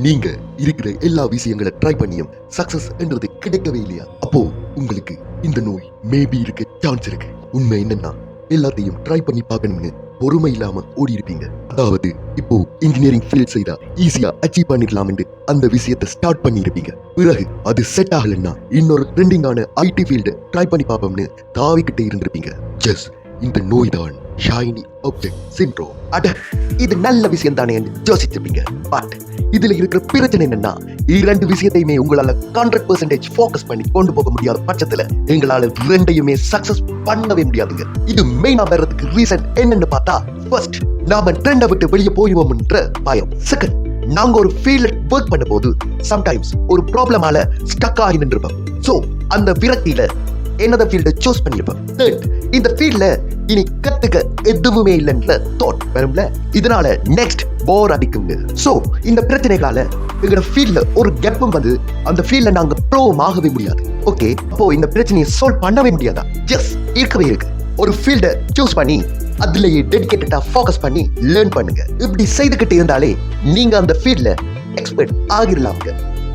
நீங்க இருக்கிற எல்லா விஷயங்களை ட்ரை பண்ணியும் சக்சஸ் என்றது கிடைக்கவே இல்லையா? அப்போ உங்களுக்கு இந்த நோய் மேபி இருக்க சான்ஸ் இருக்கு. உண்மை என்னன்னா எல்லாத்தையும் ட்ரை பண்ணி பார்க்கணும்னு பொறுமை இல்லாம ஓடி இருப்பீங்க. அதாவது இப்போ இன்ஜினியரிங் ஃபீல்ட் செய்தா ஈஸியா அச்சீவ் பண்ணிடலாம் என்று அந்த விஷயத்தை ஸ்டார்ட் பண்ணி இருப்பீங்க. பிறகு அது செட் ஆகலன்னா இன்னொரு ட்ரெண்டிங்கான ஐடி ஃபீல்டு ட்ரை பண்ணி பார்ப்போம்னு தாவிக்கிட்டே இருந்திருப்பீங்க. ஜஸ் இந்த நோய் தான் ஷைனி ஆப்ஜெக்ட் சிண்ட்ரோம். அட இது நல்ல விஷயம் தானே என்று யோசிச்சிருப்பீங்க. பட் இதுல இருக்கிற பிரச்சனை என்னன்னா இரண்டு விஷயத்தையுமே உங்களால 100% ஃபோக்கஸ் பண்ணி கொண்டு போக முடியாத பட்சத்துல எங்களால ரெண்டையுமே சக்சஸ் பண்ணவே முடியாதுங்க. இது மெயினா வர்றதுக்கு ரீசன் என்னன்னு பார்த்தா, ஃபர்ஸ்ட் நாம ட்ரெண்டை விட்டு வெளியே போயிடுவோம்ன்ற பயம். செகண்ட், நாங்க ஒரு ஃபீல்ட்ல ஒர்க் பண்ண போது சம்டைம்ஸ் ஒரு ப்ராப்ளமால ஸ்டக் ஆகி நின்றுப்போம். சோ அந்த விரக்தியில என்னத ஃபீல்டை சூஸ் பண்ணிருப்போம். தேர்ட், இந்த ஃபீல்ட்ல இனி கத்துக்க எதுவுமே இல்லைன்ற தாட் வரும்ல. இதனால நெக்ஸ்ட் போர் அடிக்குங்க. சோ இந்த பிரச்சனைகளால எங்களோட ஃபீல்ட்ல ஒரு கேப்பும் வந்து அந்த ஃபீல்ட்ல நாங்க ப்ரோவும் ஆகவே முடியாது. ஓகே, அப்போ இந்த பிரச்சனையை சால்வ் பண்ணவே முடியாதா? எஸ், இருக்கவே இருக்கு. ஒரு ஃபீல்டை சூஸ் பண்ணி அதுலயே டெடிகேட்டடா ஃபோக்கஸ் பண்ணி லேர்ன் பண்ணுங்க. இப்படி செய்துகிட்டு இருந்தாலே நீங்க அந்த ஃபீல்ட்ல எக்ஸ்பர்ட் ஆகிடலாம்ங்க.